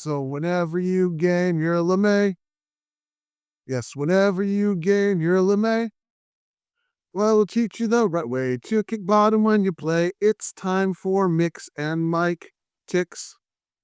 So whenever you gain your LeMay, yes, whenever you gain your LeMay, well, we'll teach you the right way to kick bottom when you play. It's time for Miks and Mike-tics.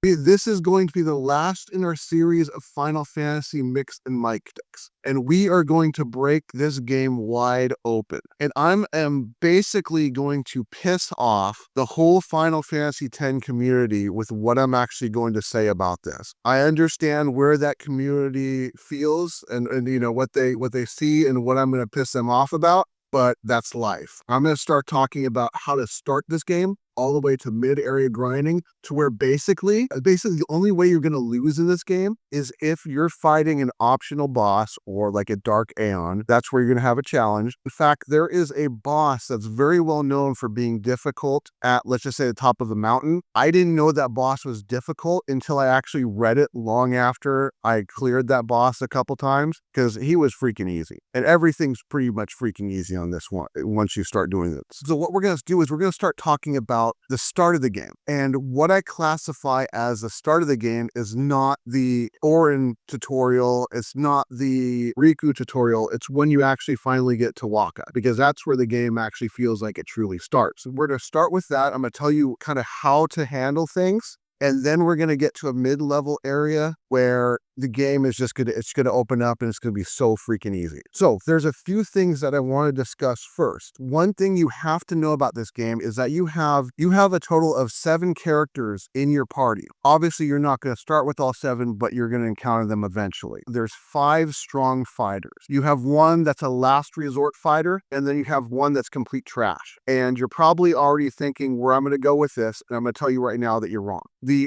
This is going to be the last in our series of Final Fantasy Miks and Mike-tics. And we are going to break this game wide open. And I am basically going to piss off the whole Final Fantasy X community with what I'm actually going to say about this. I understand where that community feels and you know what they see and what I'm going to piss them off about. But that's life. I'm going to start talking about how to start this game all the way to mid-area grinding to where basically the only way you're going to lose in this game is if you're fighting an optional boss or like a Dark Aeon. That's where you're going to have a challenge. In fact, there is a boss that's very well known for being difficult at, let's just say, the top of the mountain. I didn't know that boss was difficult until I actually read it long after I cleared that boss a couple times because he was freaking easy. And everything's pretty much freaking easy on this one once you start doing this. So what we're going to do is we're going to start talking about the start of the game. And what I classify as the start of the game is not the Orin tutorial. It's not the Riku tutorial. It's when you actually finally get to Waka, because that's where the game actually feels like it truly starts. And we're going to start with that. I'm going to tell you kind of how to handle things. And then we're going to get to a mid-level area where the game is just it's going to open up and it's going to be so freaking easy. So there's a few things that I want to discuss first. One thing you have to know about this game is that you have a total of 7 characters in your party. Obviously, you're not going to start with all 7, but you're going to encounter them eventually. There's 5 strong fighters. You have one that's a last resort fighter, and then you have one that's complete trash. And you're probably already thinking where I'm going to go with this, and I'm going to tell you right now that you're wrong.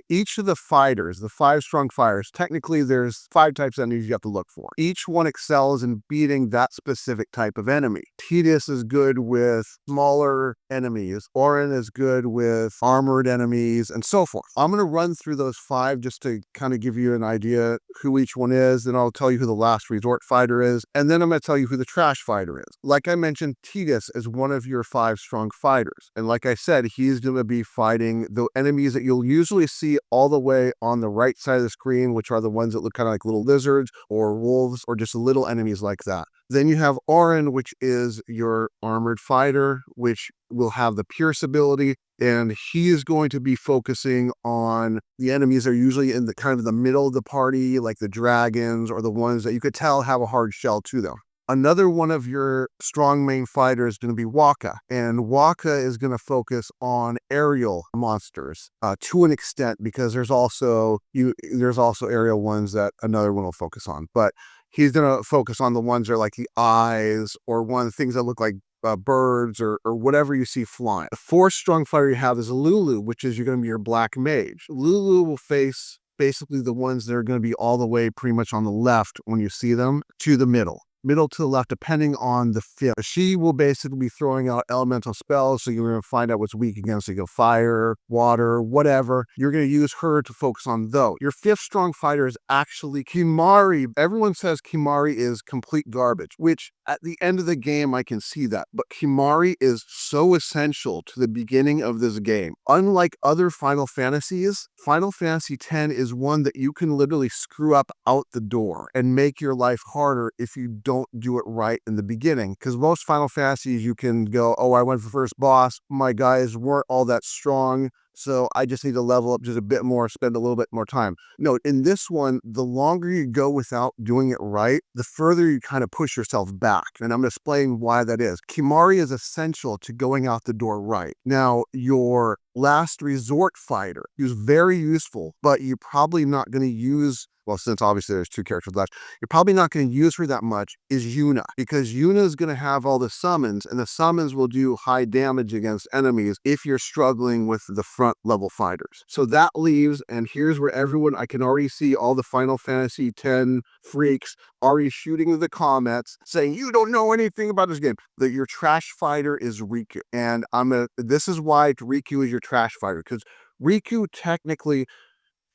Each of the fighters, the 5 strong fighters, technically there's 5 types of enemies you have to look for. Each one excels in beating that specific type of enemy. Tidus is good with smaller enemies. Orin is good with armored enemies, and so forth. I'm going to run through those 5 just to kind of give you an idea who each one is, then I'll tell you who the last resort fighter is, and then I'm going to tell you who the trash fighter is. Like I mentioned, Tidus is one of your 5 strong fighters. And like I said, he's going to be fighting the enemies that you'll usually see all the way on the right side of the screen, which are the ones that look kind of like little lizards or wolves or just little enemies like that. Then you have Orin, which is your armored fighter, which will have the Pierce ability, and he is going to be focusing on the enemies that are usually in the kind of the middle of the party, like the dragons or the ones that you could tell have a hard shell to them. Another one of your strong main fighters is going to be Waka, and Waka is going to focus on aerial monsters to an extent, because there's also aerial ones that another one will focus on, but he's going to focus on the ones that are like the eyes or things that look like birds or whatever you see flying. The 4th strong fighter you have is Lulu, which is you're going to be your black mage. Lulu will face basically the ones that are going to be all the way pretty much on the left when you see them to the middle to the left, depending on the fit. She will basically be throwing out elemental spells, so you're going to find out what's weak against, like fire, water, whatever. You're going to use her to focus on those. Your 5th strong fighter is actually Kimari. Everyone says Kimari is complete garbage, which at the end of the game, I can see that. But Kimari is so essential to the beginning of this game. Unlike other Final Fantasies, Final Fantasy X is one that you can literally screw up out the door and make your life harder if you don't do it right in the beginning. Because most Final Fantasies, you can go, oh, I went for first boss, my guys weren't all that strong, so I just need to level up just a bit more, spend a little bit more time. No, in this one, the longer you go without doing it right, the further you kind of push yourself back. And I'm going to explain why that is. Kimari is essential to going out the door right. Now, your last resort fighter is very useful, but you're probably not going to use, well, since obviously there's 2 characters left, you're probably not going to use her that much, is Yuna, because Yuna is going to have all the summons, and the summons will do high damage against enemies if you're struggling with the front level fighters. So that leaves, and here's where I can already see all the Final Fantasy X freaks already shooting the comments saying, you don't know anything about this game. That your trash fighter is Riku. And this is why Riku is your trash fighter, because Riku technically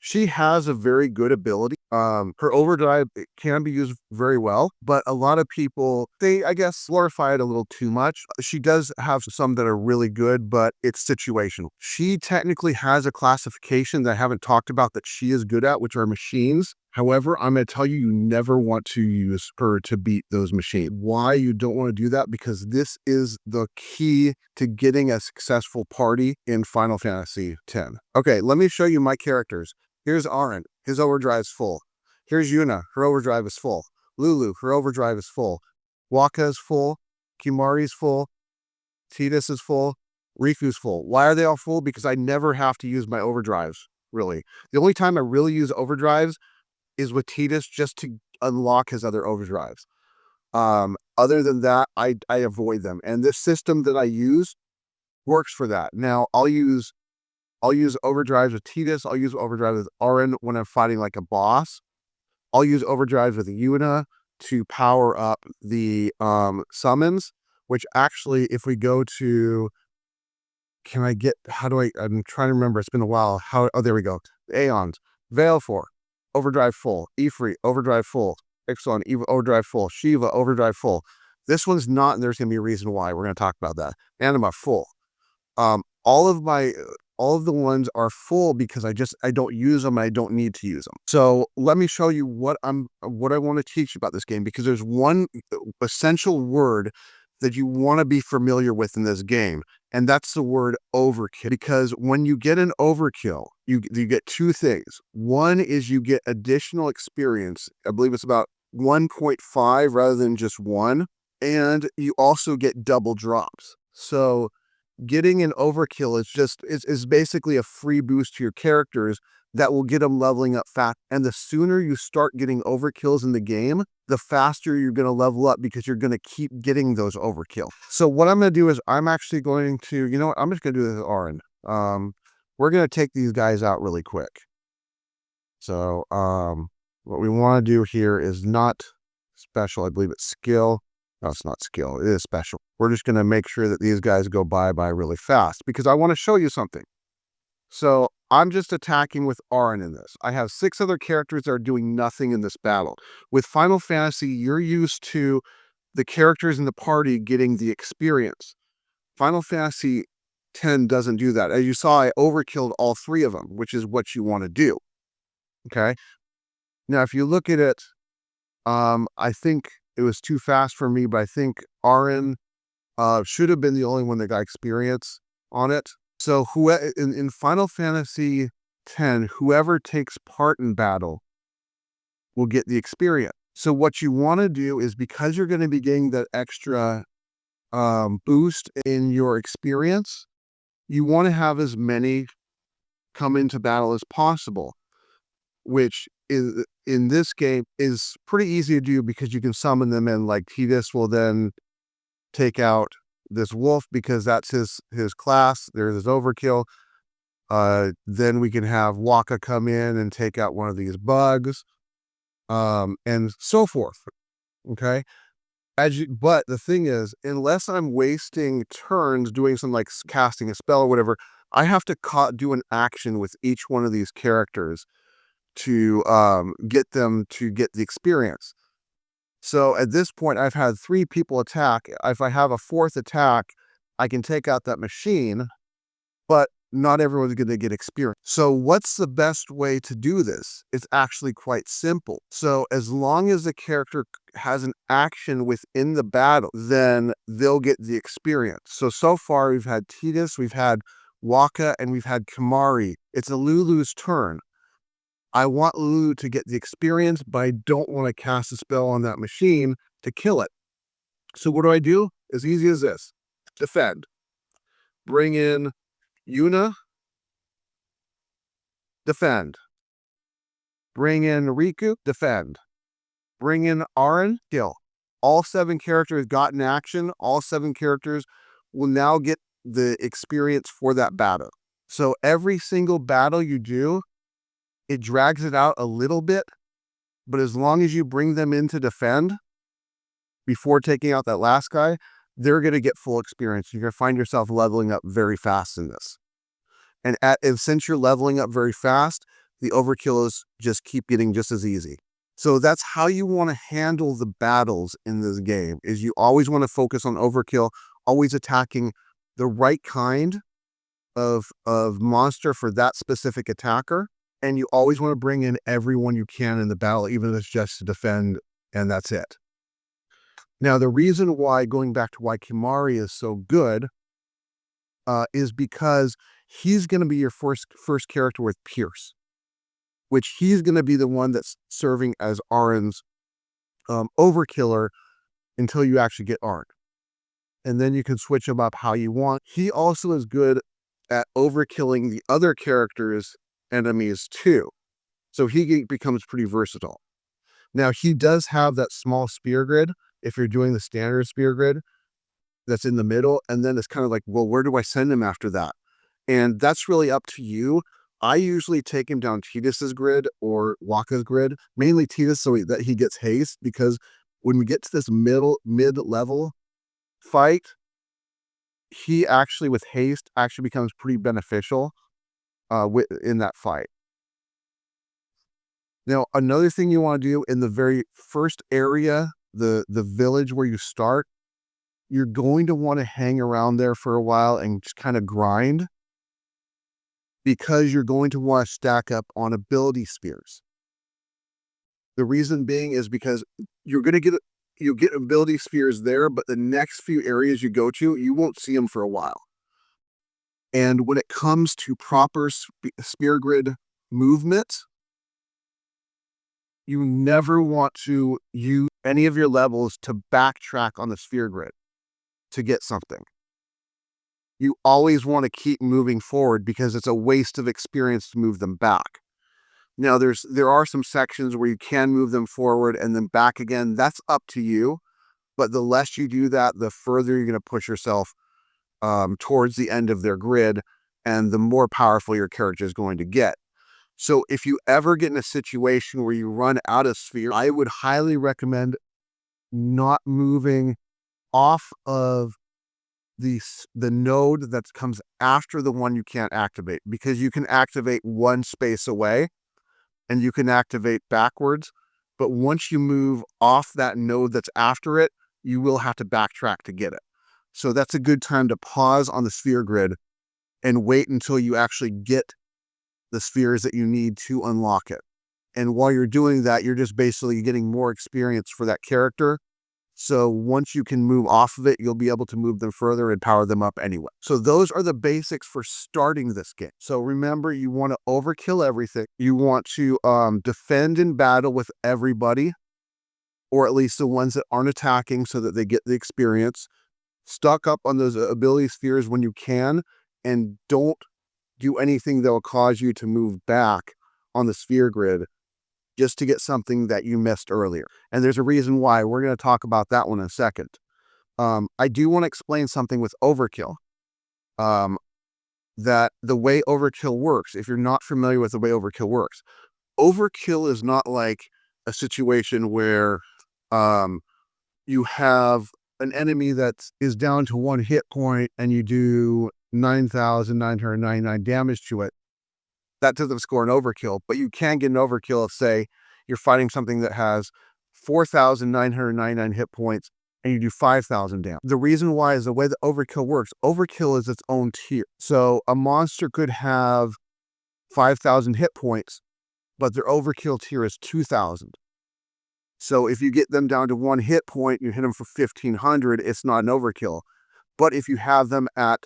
She has a very good ability. Her overdrive, it can be used very well, but a lot of people, they, I guess, glorify it a little too much. She does have some that are really good, but it's situational. She technically has a classification that I haven't talked about that she is good at, which are machines. However, I'm going to tell you, you never want to use her to beat those machines. Why you don't want to do that? Because this is the key to getting a successful party in Final Fantasy X. Okay, let me show you my characters. Here's Aaron, his overdrive's full. Here's Yuna, her overdrive is full. Lulu, her overdrive is full. Waka is full. Kimari's full. Tidus is full. Riku's full. Why are they all full? Because I never have to use my overdrives, really. The only time I really use overdrives is with Tidus just to unlock his other overdrives. Other than that, I avoid them. And this system that I use works for that. Now, I'll use overdrives with Tidus. I'll use overdrive with Aaron when I'm fighting like a boss. I'll use overdrives with Yuna to power up the summons, which actually, if we go to, I'm trying to remember, it's been a while. Oh, there we go. Aeons, Veilfor, overdrive full. Ifrit, overdrive full. Ixalan, Eva, overdrive full. Shiva, overdrive full. This one's not, and there's going to be a reason why. We're going to talk about that. Anima, full. All of the ones are full because I don't use them. I don't need to use them. So let me show you what I want to teach you about this game, because there's one essential word that you want to be familiar with in this game, and that's the word overkill. Because when you get an overkill, you get two things. One is you get additional experience. I believe it's about 1.5 rather than just 1, and you also get double drops. So getting an overkill is basically a free boost to your characters that will get them leveling up fast. And the sooner you start getting overkills in the game, the faster you're going to level up, because you're going to keep getting those overkill. So what I'm going to do is I'm actually going to, you know what, I'm just going to do this with Aaron. We're going to take these guys out really quick. So what we want to do here is not special. I believe it's skill. No, it's not skill. It is special. We're just going to make sure that these guys go by really fast, because I want to show you something. So I'm just attacking with Aaron in this. I have 6 other characters that are doing nothing in this battle. With Final Fantasy, you're used to the characters in the party getting the experience. Final Fantasy X doesn't do that. As you saw, I overkilled all 3 of them, which is what you want to do. Okay. Now, if you look at it, I think it was too fast for me, but I think Aaron should have been the only one that got experience on it. So in Final Fantasy X, whoever takes part in battle will get the experience. So what you want to do is, because you're going to be getting that extra boost in your experience, you want to have as many come into battle as possible, which is, in this game, is pretty easy to do because you can summon them in. Like Tidus will then take out this wolf because that's his class. There's his overkill. Then we can have Waka come in and take out one of these bugs, and so forth. Okay. But the thing is, unless I'm wasting turns doing some like casting a spell or whatever, I have to do an action with each one of these characters to get them to get the experience. So at this point, I've had 3 people attack. If I have a 4th attack, I can take out that machine, but not everyone's going to get experience. So what's the best way to do this? It's actually quite simple. So as long as the character has an action within the battle, then they'll get the experience. So far we've had Tidus, we've had Waka, and we've had Kimari. It's a Lulu's turn. I want Lulu to get the experience, but I don't want to cast a spell on that machine to kill it. So what do? As easy as this. Defend. Bring in Yuna. Defend. Bring in Riku. Defend. Bring in Aaron. Kill. All 7 characters got in action. All 7 characters will now get the experience for that battle. So every single battle you do, it drags it out a little bit, but as long as you bring them in to defend before taking out that last guy, they're going to get full experience. You're going to find yourself leveling up very fast in this. And since you're leveling up very fast, the overkills just keep getting just as easy. So that's how you want to handle the battles in this game, is you always want to focus on overkill, always attacking the right kind of monster for that specific attacker. And you always want to bring in everyone you can in the battle, even if it's just to defend, and that's it. Now, the reason why, going back to why Kimari is so good, is because he's going to be your first character with Pierce, which he's going to be the one that's serving as Arin's overkiller until you actually get Arin. And then you can switch him up how you want. He also is good at overkilling the other characters' enemies too. So he becomes pretty versatile. Now, he does have that small spear grid if you're doing the standard spear grid that's in the middle. And then it's kind of like, well, where do I send him after that? And that's really up to you. I usually take him down Tidus's grid or Waka's grid, mainly Tidus, so that he gets haste, because when we get to this mid-level fight, he actually, with haste, actually becomes pretty beneficial in that fight. Now, another thing you want to do in the very first area, the village where you start, you're going to want to hang around there for a while and just kind of grind, because you're going to want to stack up on ability spears. The reason being is because you'll get ability spears there, but the next few areas you go to, you won't see them for a while. And when it comes to proper spear grid movement, you never want to use any of your levels to backtrack on the sphere grid to get something. You always want to keep moving forward, because it's a waste of experience to move them back. Now, there are some sections where you can move them forward and then back again. That's up to you. But the less you do that, the further you're going to push yourself towards the end of their grid, and the more powerful your character is going to get. So if you ever get in a situation where you run out of sphere, I would highly recommend not moving off of the node that comes after the one you can't activate, because you can activate one space away and you can activate backwards. But once you move off that node that's after it, you will have to backtrack to get it. So that's a good time to pause on the sphere grid and wait until you actually get the spheres that you need to unlock it. And while you're doing that, you're just basically getting more experience for that character. So once you can move off of it, you'll be able to move them further and power them up anyway. So those are the basics for starting this game. So remember, you want to overkill everything. You want to defend in battle with everybody, or at least the ones that aren't attacking, so that they get the experience. Stock up on those ability spheres when you can, and don't do anything that will cause you to move back on the sphere grid just to get something that you missed earlier. And there's a reason why. We're going to talk about that one in a second. I do want to explain something with Overkill. That the way Overkill works, if you're not familiar with the way Overkill works, Overkill is not like a situation where you have an enemy that is down to 1 hit point and you do 9,999 damage to it. That doesn't score an overkill, but you can get an overkill if, say, you're fighting something that has 4,999 hit points and you do 5,000 damage. The reason why is the way that overkill works. Overkill is its own tier. So a monster could have 5,000 hit points, but their overkill tier is 2,000. So if you get them down to 1 hit point, you hit them for 1,500, it's not an overkill. But if you have them at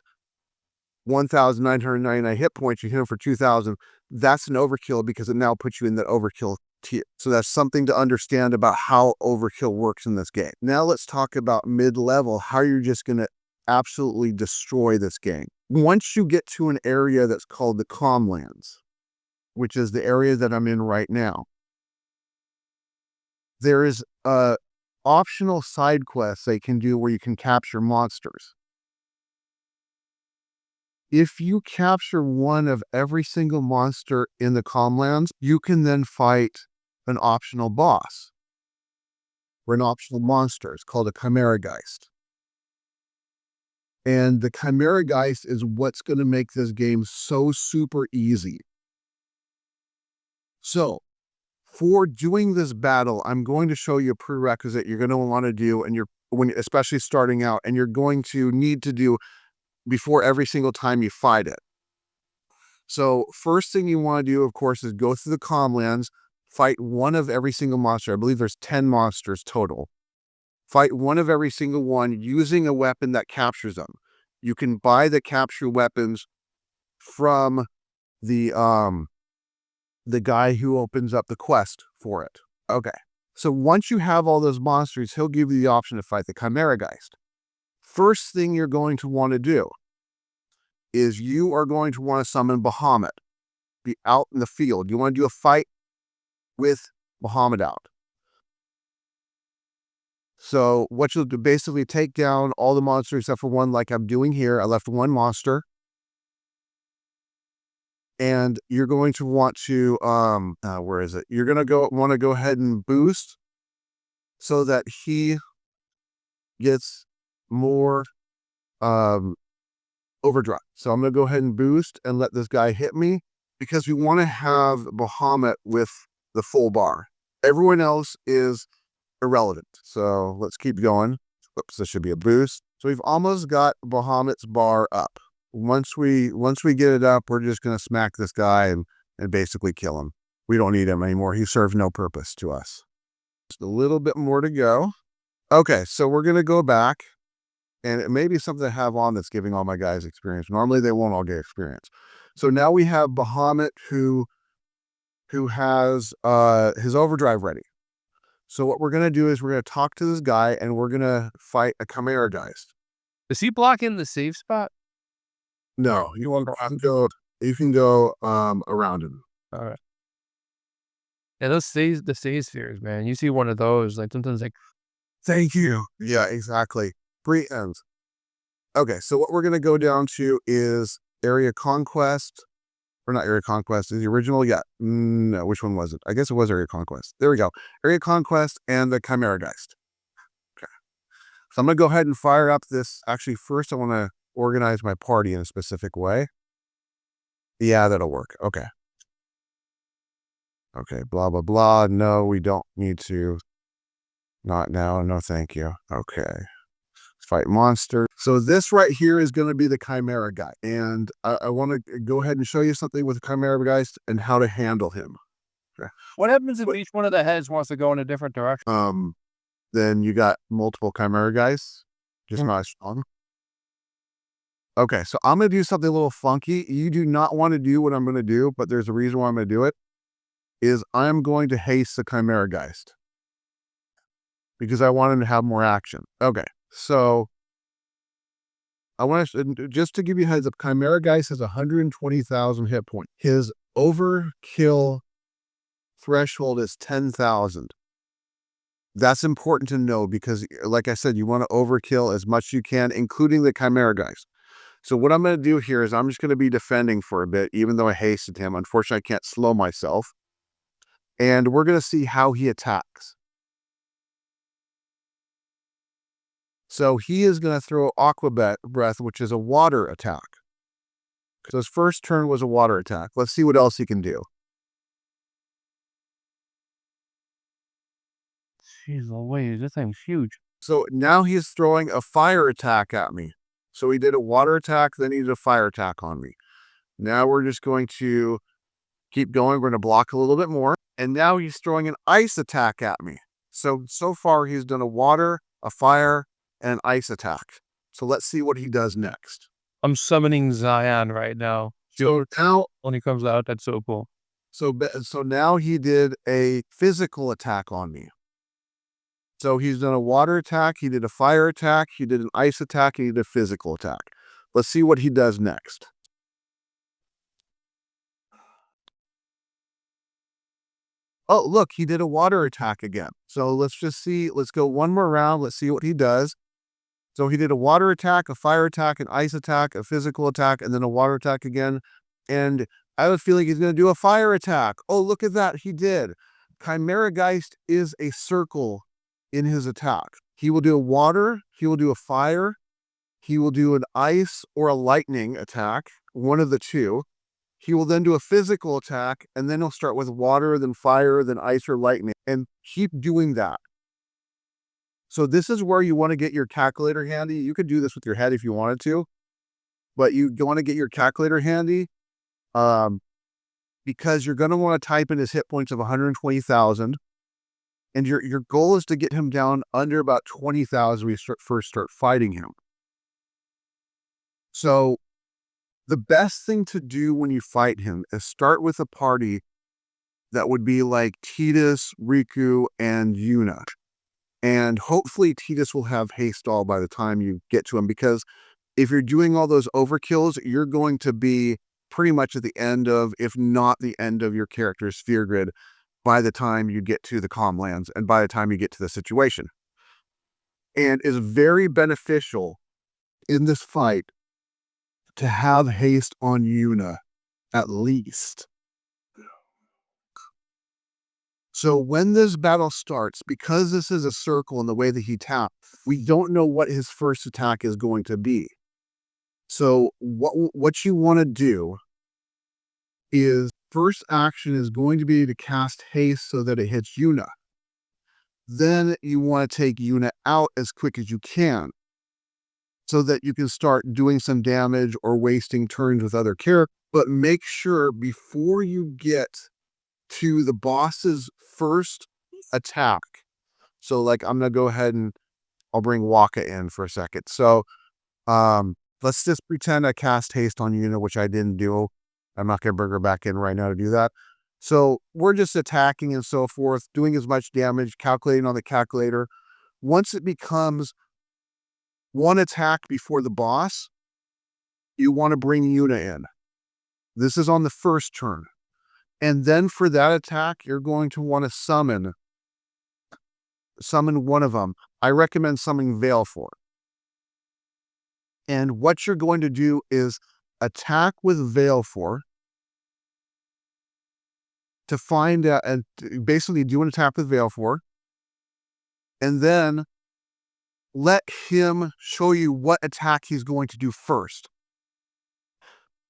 1,999 hit points, you hit them for 2,000, that's an overkill, because it now puts you in that overkill tier. So that's something to understand about how overkill works in this game. Now let's talk about mid-level, how you're just going to absolutely destroy this game. Once you get to an area that's called the Calmlands, which is the area that I'm in right now, there is a optional side quests they can do where you can capture monsters. If you capture one of every single monster in the Calmlands, you can then fight an optional boss or an optional monster. It's called a Chimera Geist. And the Chimera Geist is what's going to make this game so super easy. So for doing this battle, I'm going to show you a prerequisite you're going to want to do, and especially starting out, and you're going to need to do before every single time you fight it. So first thing you want to do, of course, is go through the Comlands, fight one of every single monster. I believe there's 10 monsters total. Fight one of every single one using a weapon that captures them. You can buy the capture weapons from the guy who opens up the quest for it. Okay. So once you have all those monsters, he'll give you the option to fight the Chimera Geist. First thing you're going to want to do is you are going to want to summon Bahamut. Be out in the field. You want to do a fight with Bahamut out. So what you'll do, basically take down all the monsters except for one, like I'm doing here. I left one monster. And you're going to want to, where is it? You're going to want to go ahead and boost so that he gets more overdrive. So I'm going to go ahead and boost and let this guy hit me because we want to have Bahamut with the full bar. Everyone else is irrelevant. So let's keep going. Whoops, this should be a boost. So we've almost got Bahamut's bar up. Once we get it up, we're just going to smack this guy and basically kill him. We don't need him anymore. He serves no purpose to us. Just a little bit more to go. Okay, so we're going to go back. And it may be something I have on that's giving all my guys experience. Normally, they won't all get experience. So now we have Bahamut who has his overdrive ready. So what we're going to do is we're going to talk to this guy and we're going to fight a Chimera Geist. Is he blocking the safe spot? No, you can go around him. All right. Yeah, the save spheres, man. You see one of those, like sometimes like, thank you. Yeah, exactly. Pre-end. Okay, so what we're going to go down to is Area Conquest. Or not Area Conquest, is the original? Yeah. No, which one was it? I guess it was Area Conquest. There we go. Area Conquest and the Chimera Geist. Okay. So I'm going to go ahead and fire up this. Actually, first I want to organize my party in a specific way. Yeah, that'll work. Okay. Okay, blah, blah, blah. No, we don't need to. Not now. No, thank you. Okay. Let's fight monster. So this right here is going to be the Chimera guy. And I want to go ahead and show you something with the Chimera Geist and how to handle him. Okay. what happens if each one of the heads wants to go in a different direction? Then you got multiple Chimera Geists. Just not as strong. Okay, so I'm going to do something a little funky. You do not want to do what I'm going to do, but there's a reason why I'm going to do it. Is I'm going to haste the Chimera Geist because I want him to have more action. Okay, so I want to, just to give you a heads up, Chimera Geist has 120,000 hit points. His overkill threshold is 10,000. That's important to know because, like I said, you want to overkill as much as you can, including the Chimera Geist. So what I'm going to do here is I'm just going to be defending for a bit, even though I hasted him. Unfortunately, I can't slow myself. And we're going to see how he attacks. So he is going to throw Aqua Breath, which is a water attack. So his first turn was a water attack. Let's see what else he can do. Jeez, wait, this thing's huge. So now he's throwing a fire attack at me. So he did a water attack, then he did a fire attack on me. Now we're just going to keep going. We're going to block a little bit more. And now he's throwing an ice attack at me. So far he's done a water, a fire, and an ice attack. So let's see what he does next. I'm summoning Zion right now. So now when he comes out, that's so cool. So now he did a physical attack on me. So he's done a water attack, he did a fire attack, he did an ice attack, and he did a physical attack. Let's see what he does next. Oh, look, he did a water attack again. So let's go one more round. Let's see what he does. So he did a water attack, a fire attack, an ice attack, a physical attack, and then a water attack again. And I have a feeling he's going to do a fire attack. Oh, look at that. He did. Chimera Geist is a circle in his attack. He will do a water, he will do a fire, he will do an ice or a lightning attack, one of the two. He will then do a physical attack, and then he'll start with water, then fire, then ice or lightning, and keep doing that. So this is where you want to get your calculator handy. You could do this with your head if you wanted to, but you want to get your calculator handy because you're going to want to type in his hit points of 120,000. And your goal is to get him down under about 20,000 when you first start fighting him. So the best thing to do when you fight him is start with a party that would be like Tidus, Riku, and Yuna. And hopefully Tidus will have haste all by the time you get to him, because if you're doing all those overkills, you're going to be pretty much at the end of, if not the end of your character's sphere grid by the time you get to the calm lands and by the time you get to the situation. And is very beneficial in this fight to have haste on Yuna, at least. So when this battle starts, because this is a circle in the way that he tapped, we don't know what his first attack is going to be. So what you want to do is, first action is going to be to cast haste so that it hits Yuna. Then you want to take Yuna out as quick as you can so that you can start doing some damage or wasting turns with other characters. But make sure before you get to the boss's first attack. So like, I'm going to go ahead and I'll bring Waka in for a second. So let's just pretend I cast haste on Yuna, which I didn't do. I'm not going to bring her back in right now to do that. So we're just attacking and so forth, doing as much damage, calculating on the calculator. Once it becomes one attack before the boss, you want to bring Yuna in. This is on the first turn. And then for that attack, you're going to want to summon one of them. I recommend summoning Veilfor. And what you're going to do is attack with Veilfor to find out, and basically do an attack with Veilfor, and then let him show you what attack he's going to do first.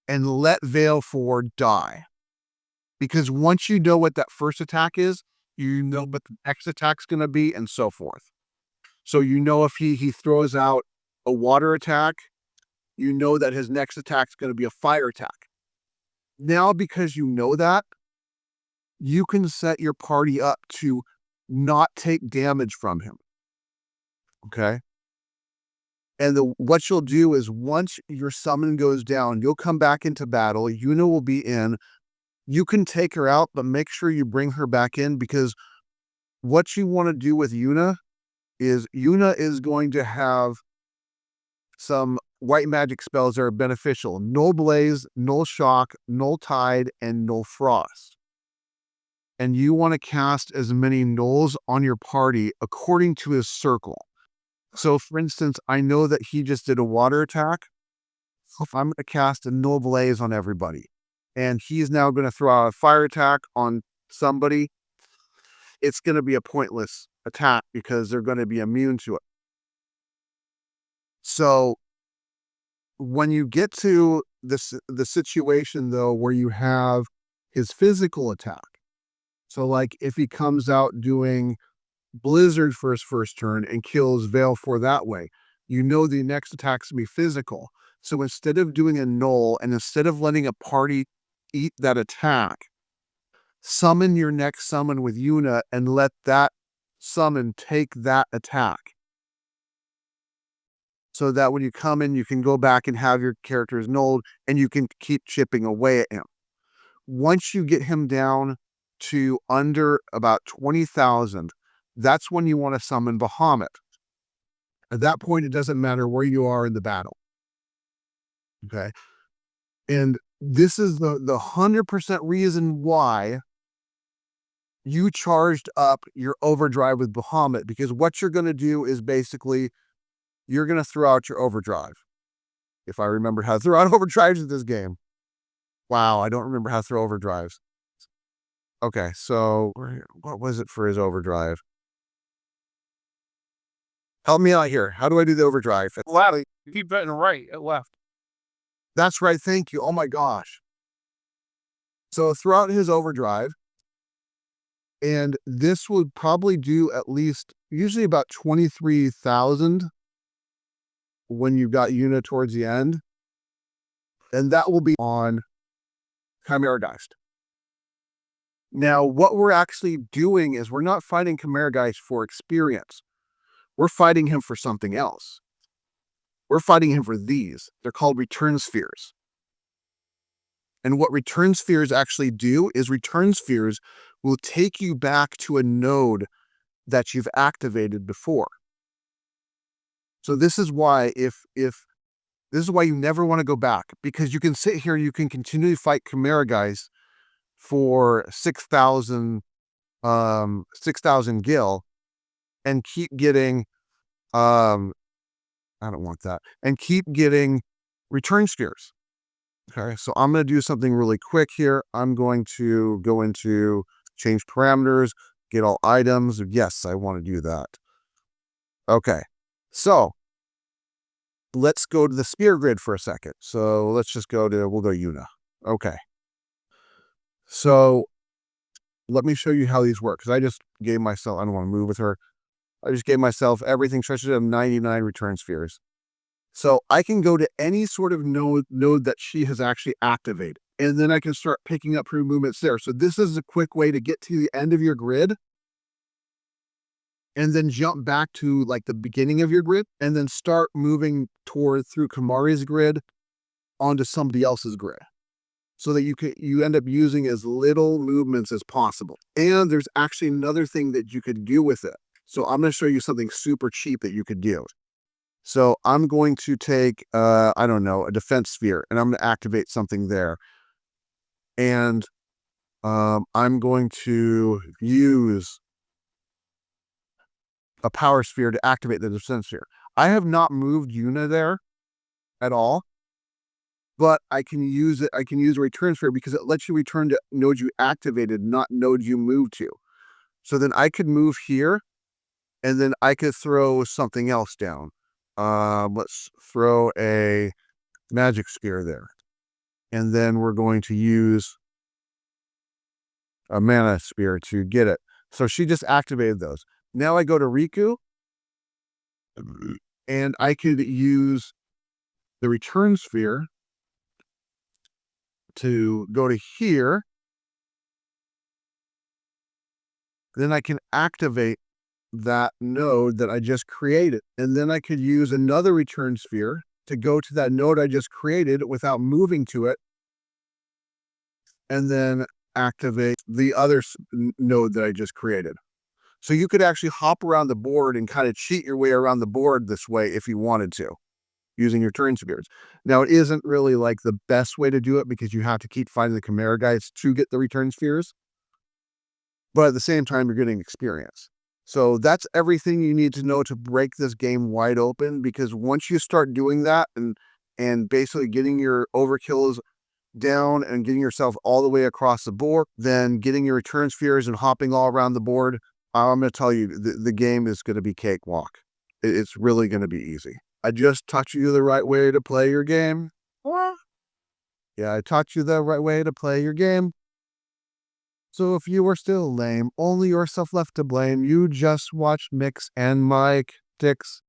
And let Veilfor die. Because once you know what that first attack is, you know what the next attack's going to be, and so forth. So you know if he throws out a water attack, you know that his next attack is going to be a fire attack. Now, because you know that, you can set your party up to not take damage from him. Okay? And what you'll do is, once your summon goes down, you'll come back into battle. Yuna will be in. You can take her out, but make sure you bring her back in, because what you want to do with Yuna is going to have some white magic spells that are beneficial. Null Blaze, Null Shock, Null Tide, and Null Frost. And you want to cast as many nulls on your party according to his circle. So for instance, I know that he just did a water attack. So if I'm going to cast a Null Blaze on everybody, and he's now going to throw out a fire attack on somebody, it's going to be a pointless attack because they're going to be immune to it. So when you get to the situation, though, where you have his physical attack, so like if he comes out doing Blizzard for his first turn and kills Veilfor that way, you know the next attack's going to be physical. So instead of doing a null, and instead of letting a party eat that attack, summon your next summon with Yuna and let that summon take that attack. So that when you come in, you can go back and have your characters nulled, and you can keep chipping away at him. Once you get him down to under about 20,000, that's when you want to summon Bahamut. At that point, it doesn't matter where you are in the battle. Okay. And this is the 100% reason why you charged up your overdrive with Bahamut, because what you're going to do is basically you're going to throw out your overdrive. If I remember how to throw out overdrives in this game. Wow, I don't remember how to throw overdrives. Okay, so what was it for his overdrive? Help me out here. How do I do the overdrive? Left. You keep betting right, it left. That's right. Thank you. Oh my gosh. So throughout his overdrive, and this would probably do at least usually about 23,000 when you've got Una towards the end. And that will be on Chimera Geist. Now, what we're actually doing is we're not fighting Chimera Geist for experience. We're fighting him for something else. We're fighting him for these. They're called return spheres. And what return spheres actually do is return spheres will take you back to a node that you've activated before. So this is why this is why you never want to go back, because you can sit here, you can continually fight Chimera Geist for 6,000 gil and keep getting I don't want that, and keep getting return spheres. Okay, so I'm going to do something really quick here. I'm going to go into change parameters, get all items. Yes, I want to do that. Okay, so let's go to the sphere grid for a second. So let's just we'll go Una. Okay. So let me show you how these work, because I just gave myself, I don't want to move with her. I just gave myself everything stretched of 99 return spheres. So I can go to any sort of node that she has actually activated, and then I can start picking up her movements there. So this is a quick way to get to the end of your grid and then jump back to like the beginning of your grid and then start moving through Kamari's grid onto somebody else's grid, so that you end up using as little movements as possible. And there's actually another thing that you could do with it. So I'm going to show you something super cheap that you could do. So I'm going to take, I don't know, a defense sphere, and I'm going to activate something there. And I'm going to use a power sphere to activate the defense sphere. I have not moved Una there at all, but I can use it. I can use a return sphere because it lets you return to nodes you activated, not nodes you moved to. So then I could move here, and then I could throw something else down. Let's throw a magic sphere there. And then we're going to use a mana sphere to get it. So she just activated those. Now I go to Riku, and I could use the return sphere to go to here. Then I can activate that node that I just created. And then I could use another return sphere to go to that node I just created without moving to it, and then activate the other node that I just created. So you could actually hop around the board and kind of cheat your way around the board this way if you wanted to, using your turn spheres. Now, it isn't really like the best way to do it because you have to keep finding the Chimera Geist to get the return spheres. But at the same time, you're getting experience. So that's everything you need to know to break this game wide open, because once you start doing that and basically getting your overkills down and getting yourself all the way across the board, then getting your return spheres and hopping all around the board, I'm going to tell you, the game is going to be cakewalk. It's really going to be easy. I just taught you the right way to play your game. Yeah, I taught you the right way to play your game. So if you are still lame, only yourself left to blame. You just watched Miks and Mike-tics.